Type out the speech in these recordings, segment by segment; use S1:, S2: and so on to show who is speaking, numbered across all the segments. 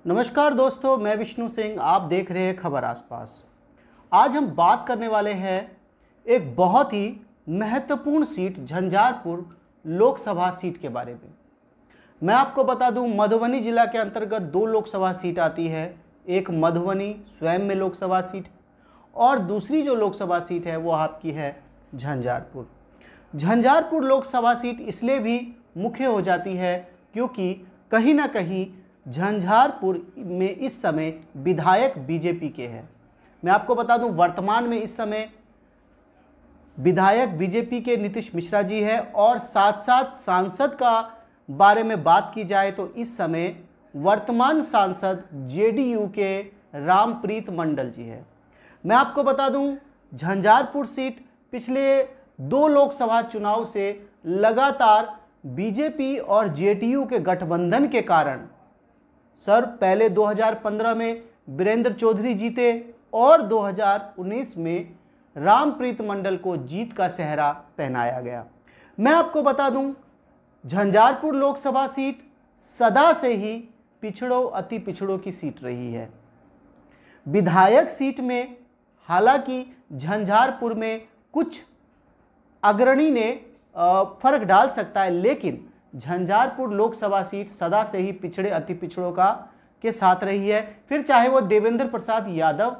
S1: नमस्कार दोस्तों, मैं विष्णु सिंह। आप देख रहे हैं खबर आसपास। आज हम बात करने वाले हैं एक बहुत ही महत्वपूर्ण सीट झंझारपुर लोकसभा सीट के बारे में। मैं आपको बता दूं, मधुबनी जिला के अंतर्गत 2 लोकसभा सीट आती है। एक मधुबनी स्वयं में लोकसभा सीट और दूसरी जो लोकसभा सीट है वो आपकी है झंझारपुर। झंझारपुर लोकसभा सीट इसलिए भी मुख्य हो जाती है क्योंकि कहीं ना कहीं झंझारपुर में इस समय विधायक बीजेपी के हैं। मैं आपको बता दूं, वर्तमान में इस समय विधायक बीजेपी के नीतीश मिश्रा जी है और साथ साथ सांसद का बारे में बात की जाए तो इस समय वर्तमान सांसद जेडीयू के रामप्रीत मंडल जी है। मैं आपको बता दूं, झंझारपुर सीट पिछले 2 लोकसभा चुनाव से लगातार बीजेपी और जेडीयू के गठबंधन के कारण पहले 2015 में वीरेंद्र चौधरी जीते और 2019 में रामप्रीत मंडल को जीत का सेहरा पहनाया गया। मैं आपको बता दूं, झंझारपुर लोकसभा सीट सदा से ही पिछड़ों अति पिछड़ों की सीट रही है। विधायक सीट में हालांकि झंझारपुर में कुछ अग्रणी ने फर्क डाल सकता है, लेकिन झंझारपुर लोकसभा सीट सदा से ही पिछड़े अति पिछड़ों का के साथ रही है। फिर चाहे वो देवेंद्र प्रसाद यादव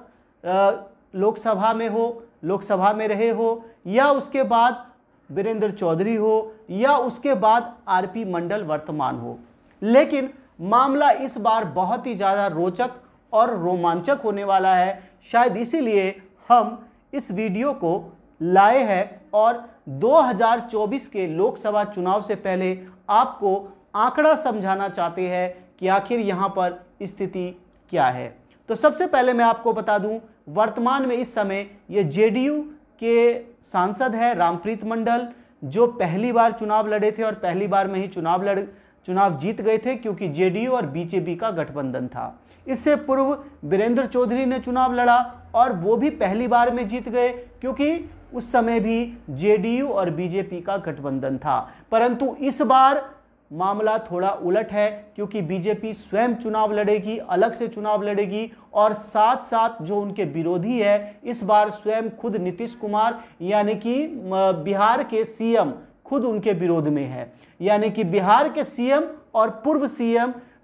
S1: लोकसभा में रहे हो या उसके बाद वीरेंद्र चौधरी हो या उसके बाद आरपी मंडल वर्तमान हो, लेकिन मामला इस बार बहुत ही ज़्यादा रोचक और रोमांचक होने वाला है। शायद इसीलिए हम इस वीडियो को लाए हैं और 2024 के लोकसभा चुनाव से पहले आपको आंकड़ा समझाना चाहते हैं कि आखिर यहाँ पर स्थिति क्या है। तो सबसे पहले मैं आपको बता दूं, वर्तमान में इस समय ये जेडीयू के सांसद है रामप्रीत मंडल, जो पहली बार चुनाव लड़े थे और पहली बार में ही चुनाव जीत गए थे क्योंकि जेडीयू और बीजेपी का गठबंधन था। इससे पूर्व वीरेंद्र चौधरी ने चुनाव लड़ा और वो भी पहली बार में जीत गए क्योंकि उस समय भी जेडीयू और बीजेपी का गठबंधन था। परंतु इस बार मामला थोड़ा उलट है क्योंकि बीजेपी स्वयं चुनाव लड़ेगी, अलग से चुनाव लड़ेगी और साथ साथ जो उनके विरोधी है इस बार स्वयं खुद नीतीश कुमार यानी कि बिहार के सीएम खुद उनके विरोध में है। यानी कि बिहार के सीएम और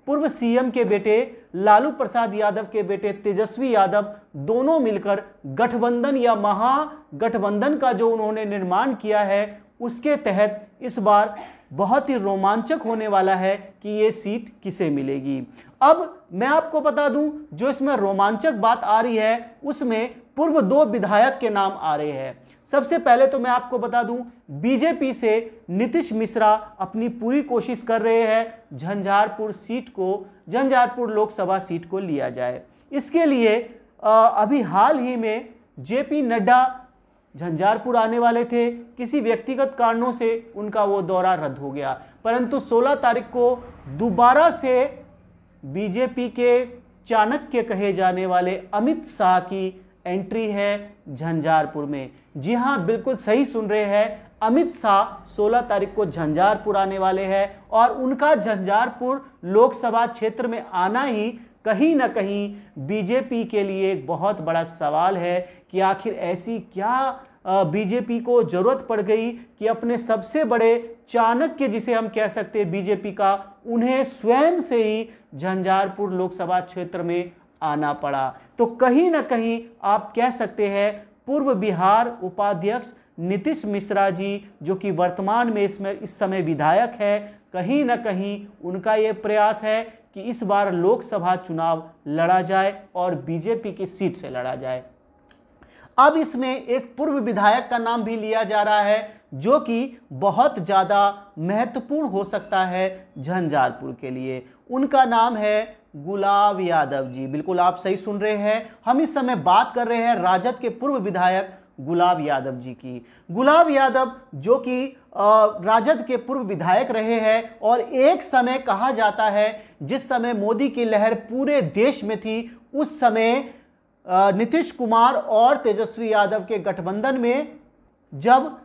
S1: पूर्व सीएम के बेटे लालू प्रसाद यादव के बेटे तेजस्वी यादव दोनों मिलकर गठबंधन या महागठबंधन का जो उन्होंने निर्माण किया है उसके तहत इस बार बहुत ही रोमांचक होने वाला है कि ये सीट किसे मिलेगी। अब मैं आपको बता दूं, जो इसमें रोमांचक बात आ रही है उसमें पूर्व 2 विधायक के नाम आ रहे हैं। सबसे पहले तो मैं आपको बता दूं, बीजेपी से नीतीश मिश्रा अपनी पूरी कोशिश कर रहे हैं झंझारपुर लोकसभा सीट को लिया जाए। इसके लिए अभी हाल ही में जेपी नड्डा झंझारपुर आने वाले थे, किसी व्यक्तिगत कारणों से उनका वो दौरा रद्द हो गया। परंतु 16 तारीख को दोबारा से बीजेपी के चाणक्य कहे जाने वाले अमित शाह की एंट्री है झंझारपुर में। जी हाँ, बिल्कुल सही सुन रहे हैं, अमित शाह 16 तारीख को झंझारपुर आने वाले हैं और उनका झंझारपुर लोकसभा क्षेत्र में आना ही कहीं ना कहीं बीजेपी के लिए एक बहुत बड़ा सवाल है कि आखिर ऐसी क्या बीजेपी को जरूरत पड़ गई कि अपने सबसे बड़े चाणक्य जिसे हम कह सकते हैं बीजेपी का, उन्हें स्वयं से ही झंझारपुर लोकसभा क्षेत्र में आना पड़ा। तो कहीं ना कहीं आप कह सकते हैं पूर्व बिहार उपाध्यक्ष नीतीश मिश्रा जी, जो कि वर्तमान में इस समय विधायक है, कहीं ना कहीं उनका ये प्रयास है कि इस बार लोकसभा चुनाव लड़ा जाए और बीजेपी की सीट से लड़ा जाए। अब इसमें एक पूर्व विधायक का नाम भी लिया जा रहा है जो कि बहुत ज़्यादा महत्वपूर्ण हो सकता है झंझारपुर के लिए। उनका नाम है गुलाब यादव जी। बिल्कुल आप सही सुन रहे हैं, हम इस समय बात कर रहे हैं राजद के पूर्व विधायक गुलाब यादव जी की। गुलाब यादव जो कि राजद के पूर्व विधायक रहे हैं और एक समय कहा जाता है जिस समय मोदी की लहर पूरे देश में थी उस समय नीतीश कुमार और तेजस्वी यादव के गठबंधन में जब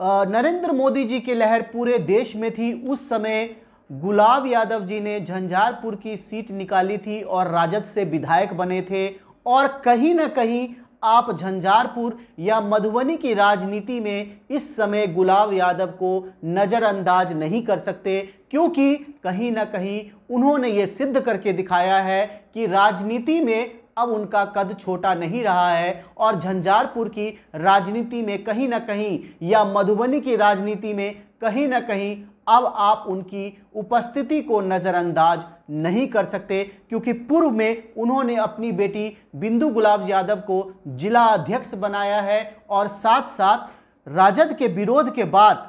S1: नरेंद्र मोदी जी की लहर पूरे देश में थी उस समय गुलाब यादव जी ने झंझारपुर की सीट निकाली थी और राजद से विधायक बने थे, और कहीं ना कहीं आप झंझारपुर या मधुबनी की राजनीति में इस समय गुलाब यादव को नज़रअंदाज नहीं कर सकते, क्योंकि कहीं ना कहीं उन्होंने ये सिद्ध करके दिखाया है कि राजनीति में अब उनका कद छोटा नहीं रहा है, और झंझारपुर की राजनीति में कहीं ना कहीं या मधुबनी की राजनीति में कहीं ना कहीं अब आप उनकी उपस्थिति को नज़रअंदाज नहीं कर सकते, क्योंकि पूर्व में उन्होंने अपनी बेटी बिंदु गुलाब यादव को जिला अध्यक्ष बनाया है, और साथ साथ राजद के विरोध के बाद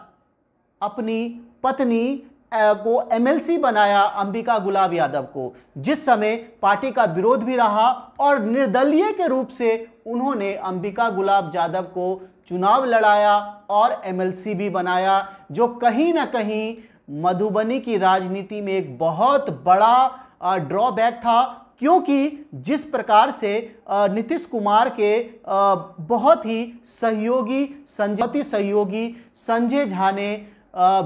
S1: अपनी पत्नी को एमएलसी बनाया, अंबिका गुलाब यादव को, जिस समय पार्टी का विरोध भी रहा, और निर्दलीय के रूप से उन्होंने अंबिका गुलाब यादव को चुनाव लड़ाया और एमएलसी भी बनाया, जो कहीं ना कहीं मधुबनी की राजनीति में एक बहुत बड़ा ड्रॉबैक था, क्योंकि जिस प्रकार से नीतीश कुमार के बहुत ही सहयोगी संजय झा ने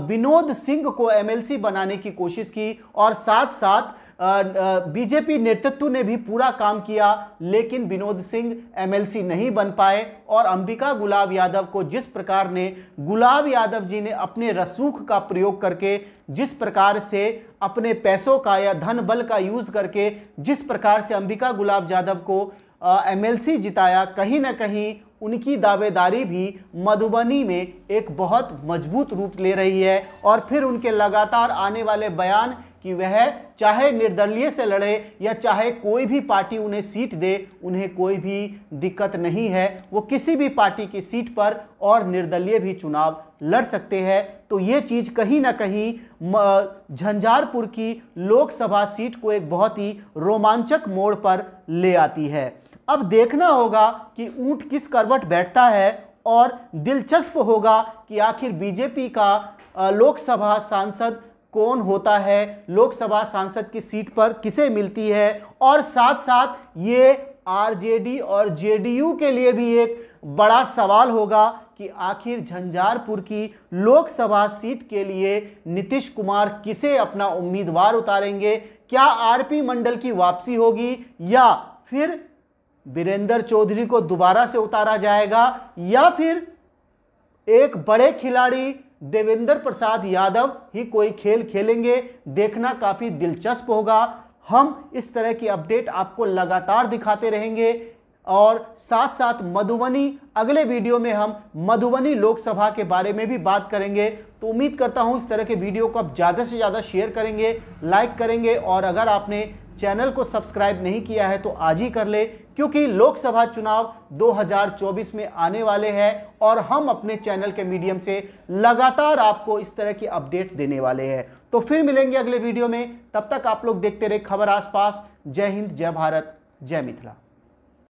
S1: विनोद सिंह को एमएलसी बनाने की कोशिश की, और साथ साथ बीजेपी नेतृत्व ने भी पूरा काम किया, लेकिन विनोद सिंह एमएलसी नहीं बन पाए, और अंबिका गुलाब यादव को जिस प्रकार ने गुलाब यादव जी ने अपने रसूख का प्रयोग करके, जिस प्रकार से अपने पैसों का या धन बल का यूज करके जिस प्रकार से अंबिका गुलाब यादव को एमएलसी जिताया, कहीं ना कहीं उनकी दावेदारी भी मधुबनी में एक बहुत मजबूत रूप ले रही है। और फिर उनके लगातार आने वाले बयान कि वह चाहे निर्दलीय से लड़े या चाहे कोई भी पार्टी उन्हें सीट दे, उन्हें कोई भी दिक्कत नहीं है, वो किसी भी पार्टी की सीट पर और निर्दलीय भी चुनाव लड़ सकते हैं। तो ये चीज़ कहीं ना कहीं झंझारपुर की लोकसभा सीट को एक बहुत ही रोमांचक मोड़ पर ले आती है। अब देखना होगा कि ऊंट किस करवट बैठता है, और दिलचस्प होगा कि आखिर बीजेपी का लोकसभा सांसद कौन होता है, लोकसभा सांसद की सीट पर किसे मिलती है, और साथ साथ ये आरजेडी और जेडीयू के लिए भी एक बड़ा सवाल होगा कि आखिर झंझारपुर की लोकसभा सीट के लिए नीतीश कुमार किसे अपना उम्मीदवार उतारेंगे। क्या आरपी मंडल की वापसी होगी, या फिर वीरेंद्र चौधरी को दोबारा से उतारा जाएगा, या फिर एक बड़े खिलाड़ी देवेंद्र प्रसाद यादव ही कोई खेल खेलेंगे। देखना काफ़ी दिलचस्प होगा। हम इस तरह की अपडेट आपको लगातार दिखाते रहेंगे, और साथ साथ मधुबनी अगले वीडियो में हम मधुबनी लोकसभा के बारे में भी बात करेंगे। तो उम्मीद करता हूं इस तरह के वीडियो को आप ज़्यादा से ज़्यादा शेयर करेंगे, लाइक करेंगे, और अगर आपने चैनल को सब्सक्राइब नहीं किया है तो आज ही कर ले, क्योंकि लोकसभा चुनाव 2024 में आने वाले हैं, और हम अपने चैनल के मीडियम से लगातार आपको इस तरह की अपडेट देने वाले हैं। तो फिर मिलेंगे अगले वीडियो में, तब तक आप लोग देखते रहे खबर आसपास। जय हिंद, जय भारत, जय मिथिला।